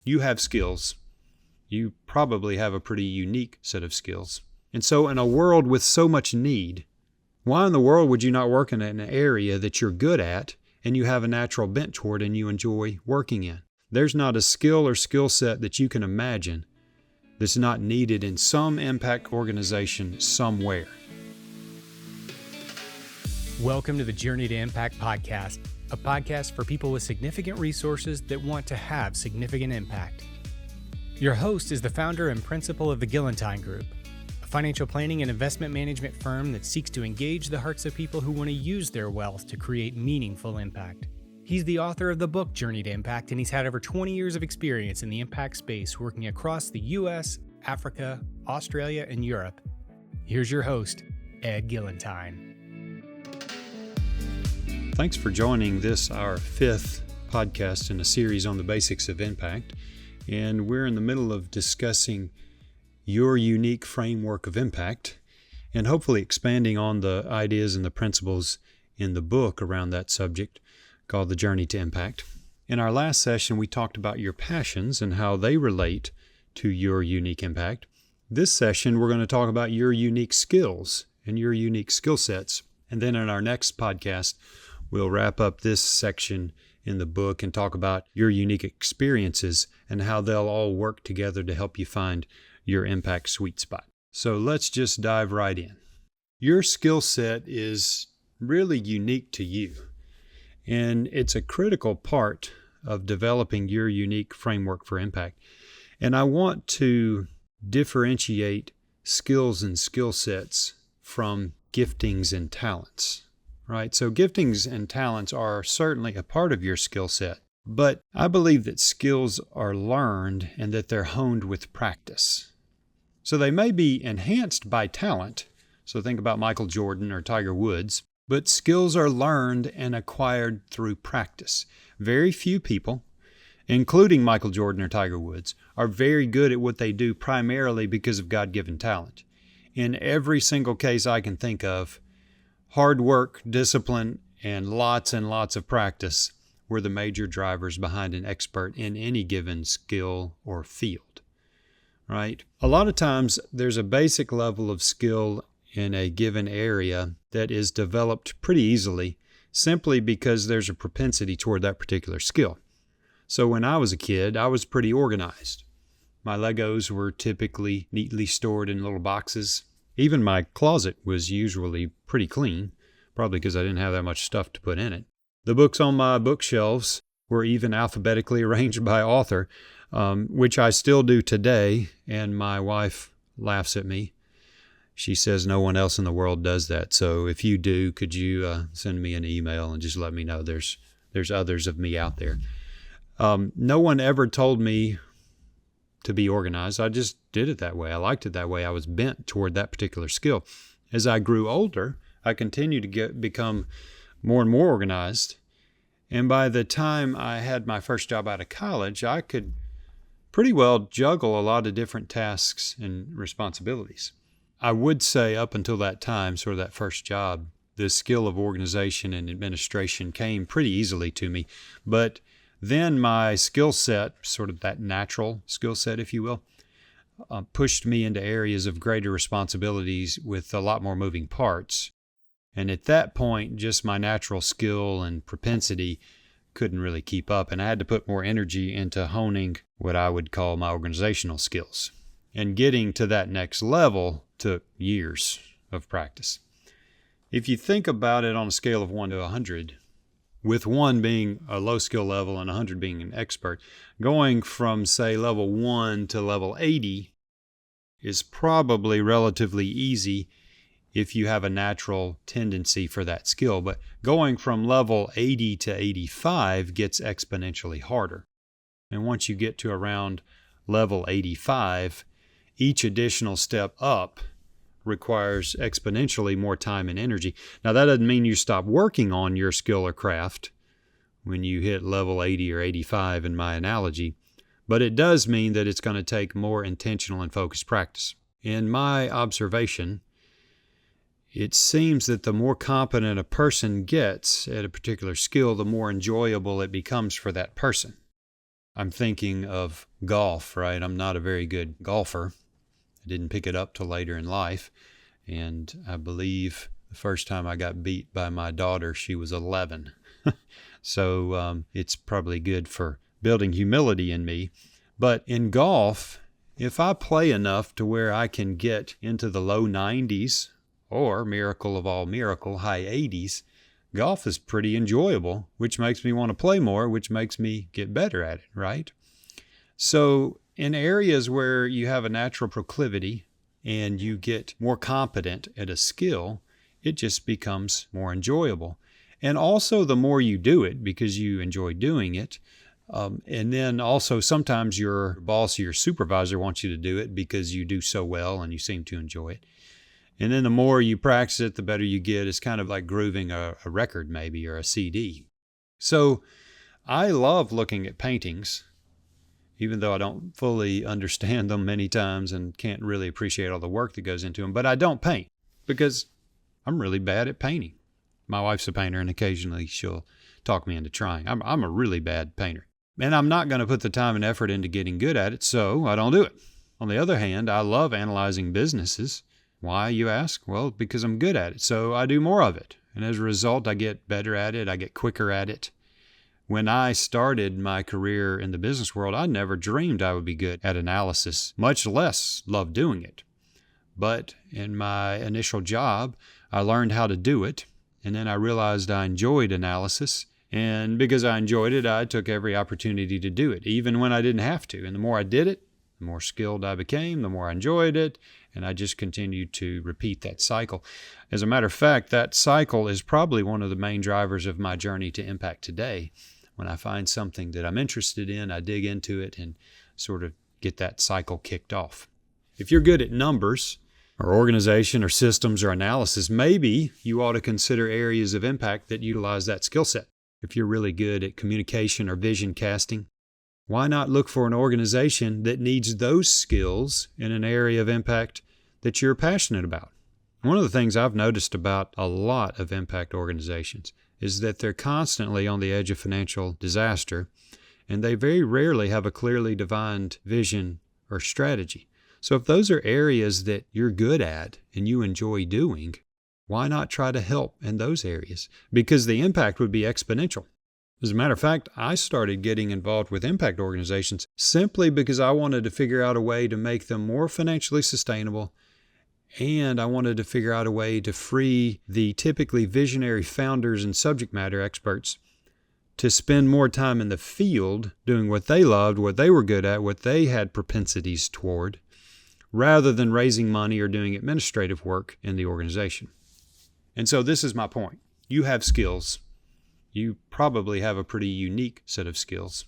You have skills. You probably have a pretty unique set of skills. And so in a world with so much need, why in the world would you not work in an area that you're good at and you have a natural bent toward and you enjoy working in? There's not a skill or skill set that you can imagine that's not needed in some impact organization somewhere. Welcome to the Journey to Impact podcast, a podcast for people with significant resources that want to have significant impact. Your host is the founder and principal of the Gillentine Group, a financial planning and investment management firm that seeks to engage the hearts of people who want to use their wealth to create meaningful impact. He's the author of the book Journey to Impact, and he's had over 20 years of experience in the impact space working across the U.S., Africa, Australia, and Europe. Here's your host, Ed Gillentine. Thanks for joining this, our fifth podcast in a series on the basics of impact. And we're in the middle of discussing your unique framework of impact and hopefully expanding on the ideas and the principles in the book around that subject called The Journey to Impact. In our last session, we talked about your passions and how they relate to your unique impact. This session, we're going to talk about your unique skills and your unique skill sets. And then in our next podcast, we'll wrap up this section in the book and talk about your unique experiences and how they'll all work together to help you find your impact sweet spot. So let's just dive right in. Your skill set is really unique to you, and it's a critical part of developing your unique framework for impact. And I want to differentiate skills and skill sets from giftings and talents. Right? So giftings and talents are certainly a part of your skill set, but I believe that skills are learned and that they're honed with practice. So they may be enhanced by talent. So think about Michael Jordan or Tiger Woods, but skills are learned and acquired through practice. Very few people, including Michael Jordan or Tiger Woods, are very good at what they do primarily because of God-given talent. In every single case I can think of, hard work, discipline, and lots of practice were the major drivers behind an expert in any given skill or field, right? A lot of times there's a basic level of skill in a given area that is developed pretty easily simply because there's a propensity toward that particular skill. So when I was a kid, I was pretty organized. My Legos were typically neatly stored in little boxes. Even my closet was usually pretty clean, probably because I didn't have that much stuff to put in it. The books on my bookshelves were even alphabetically arranged by author, which I still do today, and my wife laughs at me. She says no one else in the world does that, so if you do, could you send me an email and just let me know there's others of me out there. No one ever told me to be organized. I just did it that way. I liked it that way. I was bent toward that particular skill. As I grew older, I continued to become more and more organized. And by the time I had my first job out of college, I could pretty well juggle a lot of different tasks and responsibilities. I would say up until that time, sort of that first job, the skill of organization and administration came pretty easily to me. But then my skill set, sort of that natural skill set, if you will, pushed me into areas of greater responsibilities with a lot more moving parts. And at that point, just my natural skill and propensity couldn't really keep up, and I had to put more energy into honing what I would call my organizational skills. And getting to that next level took years of practice. If you think about it on a scale of 1 to 100, with 1 being a low skill level and 100 being an expert, going from, say, level 1 to level 80 is probably relatively easy if you have a natural tendency for that skill. But going from level 80 to 85 gets exponentially harder. And once you get to around level 85, each additional step up requires exponentially more time and energy. Now, that doesn't mean you stop working on your skill or craft when you hit level 80 or 85 in my analogy, but it does mean that it's going to take more intentional and focused practice. In my observation, it seems that the more competent a person gets at a particular skill, the more enjoyable it becomes for that person. I'm thinking of golf, right? I'm not a very good golfer. I didn't pick it up till later in life. And I believe the first time I got beat by my daughter, she was 11. So it's probably good for building humility in me. But in golf, if I play enough to where I can get into the low 90s or, miracle of all miracle, high 80s, golf is pretty enjoyable, which makes me want to play more, which makes me get better at it, right? So in areas where you have a natural proclivity and you get more competent at a skill, it just becomes more enjoyable. And also the more you do it, because you enjoy doing it, and then also sometimes your boss or your supervisor wants you to do it because you do so well and you seem to enjoy it. And then the more you practice it, the better you get. It's kind of like grooving a record maybe, or a CD. So I love looking at paintings, even though I don't fully understand them many times and can't really appreciate all the work that goes into them. But I don't paint because I'm really bad at painting. My wife's a painter, and occasionally she'll talk me into trying. I'm a really bad painter. And I'm not going to put the time and effort into getting good at it, so I don't do it. On the other hand, I love analyzing businesses. Why, you ask? Well, because I'm good at it, so I do more of it. And as a result, I get better at it. I get quicker at it. When I started my career in the business world, I never dreamed I would be good at analysis, much less love doing it. But in my initial job, I learned how to do it. And then I realized I enjoyed analysis. And because I enjoyed it, I took every opportunity to do it, even when I didn't have to. And the more I did it, the more skilled I became, the more I enjoyed it. And I just continued to repeat that cycle. As a matter of fact, that cycle is probably one of the main drivers of my journey to impact today. When I find something that I'm interested in, I dig into it and sort of get that cycle kicked off. If you're good at numbers, or organization, or systems, or analysis, maybe you ought to consider areas of impact that utilize that skill set. If you're really good at communication or vision casting, why not look for an organization that needs those skills in an area of impact that you're passionate about? One of the things I've noticed about a lot of impact organizations is that they're constantly on the edge of financial disaster, and they very rarely have a clearly defined vision or strategy. So if those are areas that you're good at and you enjoy doing, why not try to help in those areas? Because the impact would be exponential. As a matter of fact, I started getting involved with impact organizations simply because I wanted to figure out a way to make them more financially sustainable, and I wanted to figure out a way to free the typically visionary founders and subject matter experts to spend more time in the field doing what they loved, what they were good at, what they had propensities toward, rather than raising money or doing administrative work in the organization. And so this is my point. You have skills. You probably have a pretty unique set of skills.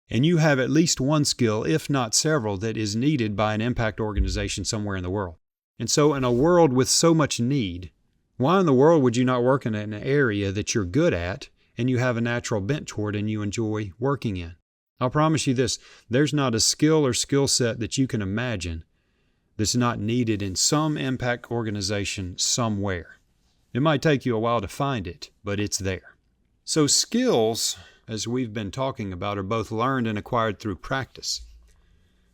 And you have at least one skill, if not several, that is needed by an impact organization somewhere in the world. And so in a world with so much need, why in the world would you not work in an area that you're good at and you have a natural bent toward and you enjoy working in? I'll promise you this, there's not a skill or skill set that you can imagine that's not needed in some impact organization somewhere. It might take you a while to find it, but it's there. So skills, as we've been talking about, are both learned and acquired through practice.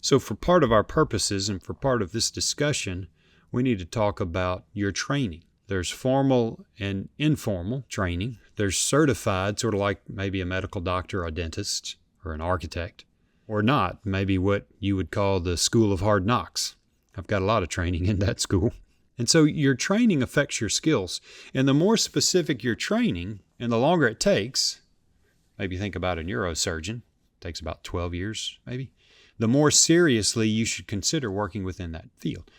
So for part of our purposes and for part of this discussion, we need to talk about your training. There's formal and informal training. There's certified, sort of like maybe a medical doctor or a dentist or an architect, or not, maybe what you would call the School of Hard Knocks. I've got a lot of training in that school. And so your training affects your skills. And the more specific your training and the longer it takes, maybe think about a neurosurgeon, it takes about 12 years maybe, the more seriously you should consider working within that field.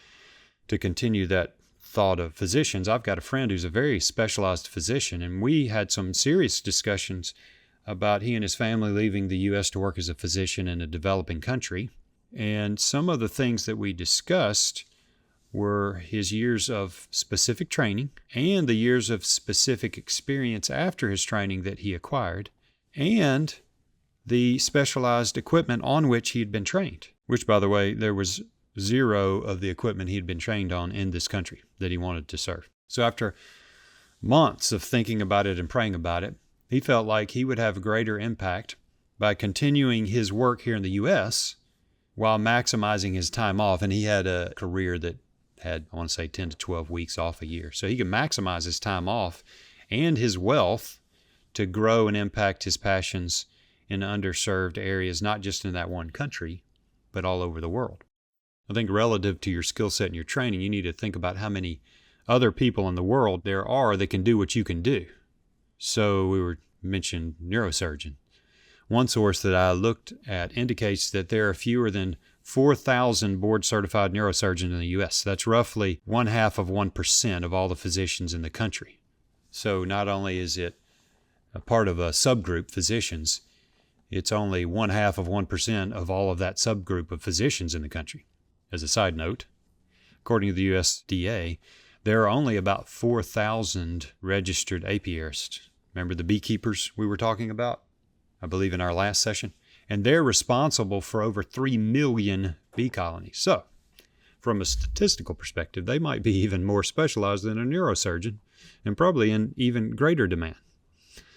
To continue that thought of physicians, I've got a friend who's a very specialized physician, and we had some serious discussions about he and his family leaving the U.S. to work as a physician in a developing country. And some of the things that we discussed were his years of specific training and the years of specific experience after his training that he acquired, and the specialized equipment on which he had been trained, which, by the way, there was zero of the equipment he had been trained on in this country that he wanted to serve. So after months of thinking about it and praying about it, he felt like he would have a greater impact by continuing his work here in the U.S. while maximizing his time off. And he had a career that had, I want to say, 10 to 12 weeks off a year. So he could maximize his time off and his wealth to grow and impact his passions in underserved areas, not just in that one country, but all over the world. I think relative to your skill set and your training, you need to think about how many other people in the world there are that can do what you can do. So we mentioned neurosurgeon. One source that I looked at indicates that there are fewer than 4,000 board-certified neurosurgeons in the U.S. That's roughly 0.5% of all the physicians in the country. So not only is it a part of a subgroup, physicians, it's only 0.5% of all of that subgroup of physicians in the country. As a side note, according to the USDA, there are only about 4,000 registered apiarists. Remember the beekeepers we were talking about, I believe, in our last session? And they're responsible for over 3 million bee colonies. So, from a statistical perspective, they might be even more specialized than a neurosurgeon and probably in even greater demand.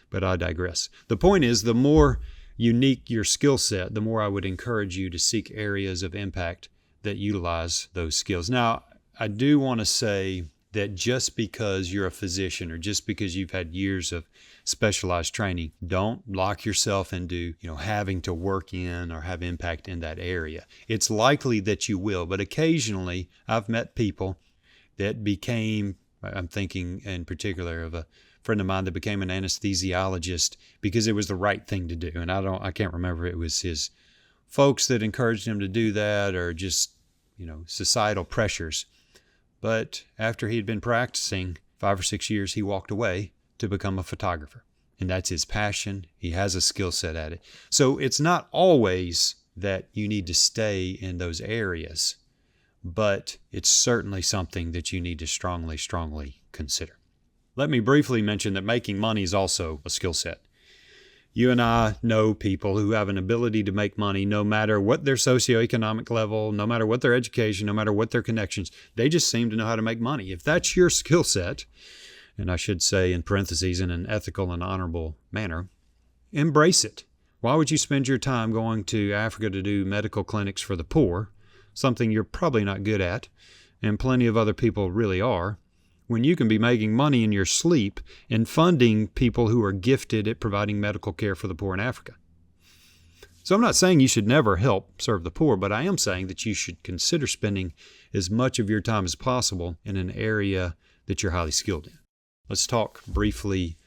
But I digress. The point is, the more unique your skill set, the more I would encourage you to seek areas of impact that utilize those skills. Now, I do want to say that just because you're a physician or just because you've had years of specialized training, don't lock yourself into, having to work in or have impact in that area. It's likely that you will, but occasionally I've met people that became, I'm thinking in particular of a friend of mine that became an anesthesiologist because it was the right thing to do. And I can't remember if it was his folks that encouraged him to do that or just, societal pressures. But after he'd been practicing 5 or 6 years, he walked away to become a photographer. And that's his passion. He has a skill set at it. So it's not always that you need to stay in those areas, but it's certainly something that you need to strongly consider. Let me briefly mention that making money is also a skill set. You and I know people who have an ability to make money no matter what their socioeconomic level, no matter what their education, no matter what their connections. They just seem to know how to make money. If that's your skill set, and I should say in parentheses in an ethical and honorable manner, embrace it. Why would you spend your time going to Africa to do medical clinics for the poor, something you're probably not good at, and plenty of other people really are, when you can be making money in your sleep and funding people who are gifted at providing medical care for the poor in Africa? So I'm not saying you should never help serve the poor, but I am saying that you should consider spending as much of your time as possible in an area that you're highly skilled in. Let's talk briefly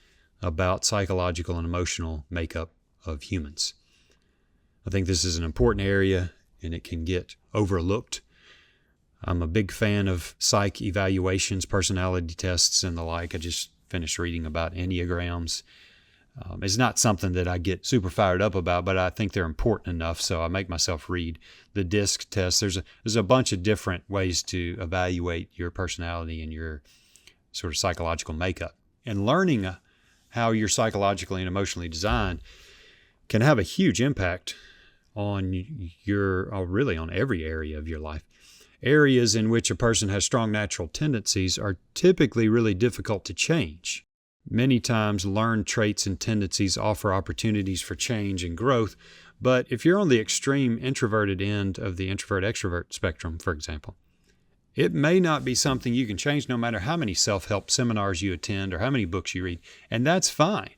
about psychological and emotional makeup of humans. I think this is an important area and it can get overlooked. I'm a big fan of psych evaluations, personality tests, and the like. I just finished reading about Enneagrams. It's not something that I get super fired up about, but I think they're important enough, so I make myself read the DISC test. There's a bunch of different ways to evaluate your personality and your sort of psychological makeup. And learning how you're psychologically and emotionally designed can have a huge impact on really on every area of your life. Areas in which a person has strong natural tendencies are typically really difficult to change. Many times, learned traits and tendencies offer opportunities for change and growth, but if you're on the extreme introverted end of the introvert-extrovert spectrum, for example, it may not be something you can change no matter how many self-help seminars you attend or how many books you read, and that's fine.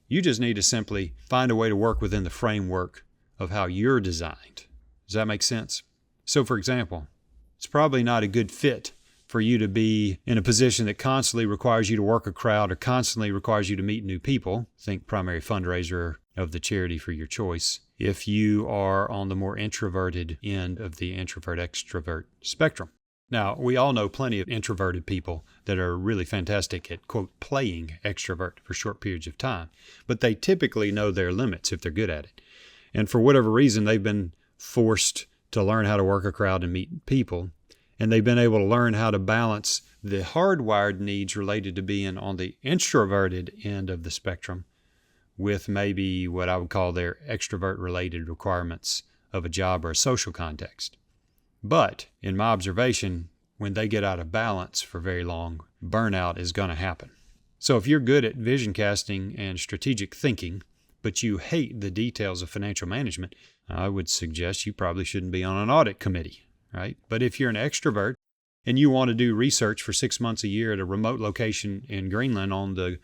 You just need to simply find a way to work within the framework of how you're designed. Does that make sense? So, for example, it's probably not a good fit for you to be in a position that constantly requires you to work a crowd or constantly requires you to meet new people. Think primary fundraiser of the charity for your choice. If you are on the more introverted end of the introvert-extrovert spectrum. Now, we all know plenty of introverted people that are really fantastic at, quote, playing extrovert for short periods of time, but they typically know their limits if they're good at it. And for whatever reason, they've been forced to learn how to work a crowd and meet people, and they've been able to learn how to balance the hardwired needs related to being on the introverted end of the spectrum with maybe what I would call their extrovert-related requirements of a job or a social context. But in my observation, when they get out of balance for very long, burnout is going to happen. So if you're good at vision casting and strategic thinking, but you hate the details of financial management, I would suggest you probably shouldn't be on an audit committee, right? But if you're an extrovert and you want to do research for 6 months a year at a remote location in Greenland on the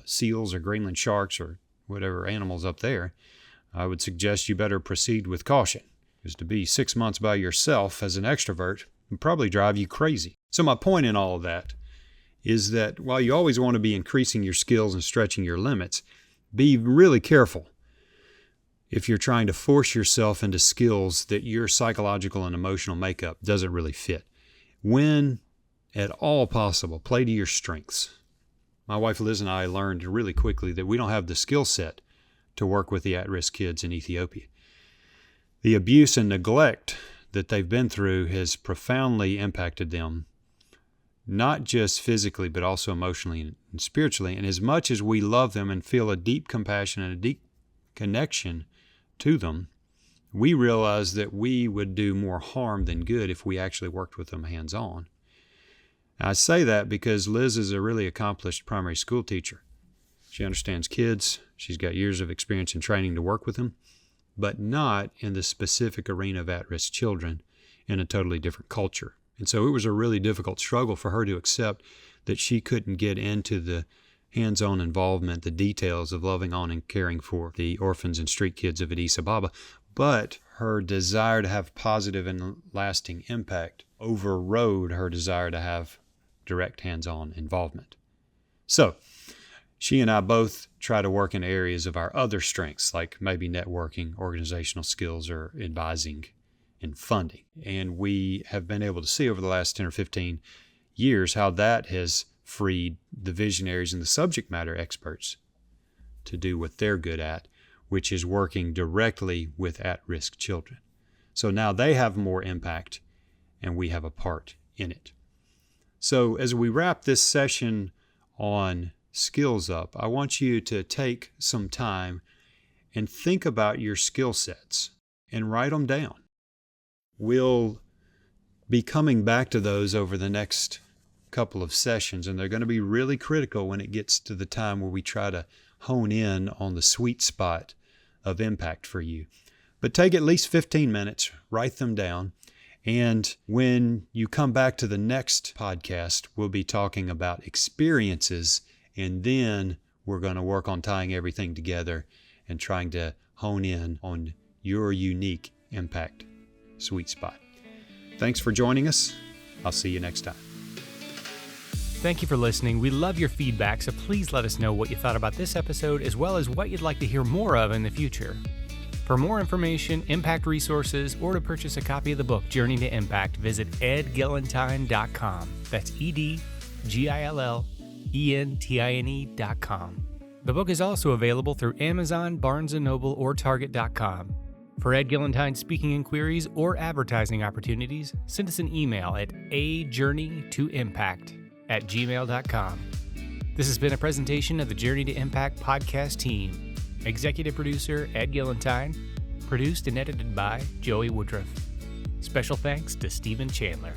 seals or Greenland sharks or whatever animals up there, I would suggest you better proceed with caution, because to be 6 months by yourself as an extrovert would probably drive you crazy. So my point in all of that is that while you always want to be increasing your skills and stretching your limits, be really careful if you're trying to force yourself into skills that your psychological and emotional makeup doesn't really fit. When at all possible, play to your strengths. My wife Liz and I learned really quickly that we don't have the skill set to work with the at-risk kids in Ethiopia. The abuse and neglect that they've been through has profoundly impacted them, not just physically, but also emotionally and spiritually. And as much as we love them and feel a deep compassion and a deep connection to them, we realize that we would do more harm than good if we actually worked with them hands-on. I say that because Liz is a really accomplished primary school teacher. She understands kids. She's got years of experience and training to work with them, but not in the specific arena of at-risk children in a totally different culture. And so it was a really difficult struggle for her to accept that she couldn't get into the hands-on involvement, the details of loving on and caring for the orphans and street kids of Addis Ababa. But her desire to have positive and lasting impact overrode her desire to have direct hands-on involvement. So she and I both try to work in areas of our other strengths, like maybe networking, organizational skills, or advising and funding. And we have been able to see over the last 10 or 15 years how that has freed the visionaries and the subject matter experts to do what they're good at, which is working directly with at-risk children. So now they have more impact, and we have a part in it. So as we wrap this session on Skills Up, I want you to take some time and think about your skill sets and write them down. We'll be coming back to those over the next couple of sessions, and they're going to be really critical when it gets to the time where we try to hone in on the sweet spot of impact for you. But take at least 15 minutes, write them down, and when you come back to the next podcast, we'll be talking about experiences, and then we're going to work on tying everything together and trying to hone in on your unique impact sweet spot. Thanks for joining us. I'll see you next time. Thank you for listening. We love your feedback, so please let us know what you thought about this episode, as well as what you'd like to hear more of in the future. For more information, impact resources, or to purchase a copy of the book, Journey to Impact, visit edgillentine.com. That's EDGILLENTINE.com. The book is also available through Amazon, Barnes & Noble, or Target.com. For Ed Gillentine speaking inquiries or advertising opportunities, send us an email at ajourneytoimpact@gmail.com. This has been a presentation of the Journey to Impact podcast team. Executive producer Ed Gillentine, produced and edited by Joey Woodruff. Special thanks to Stephen Chandler.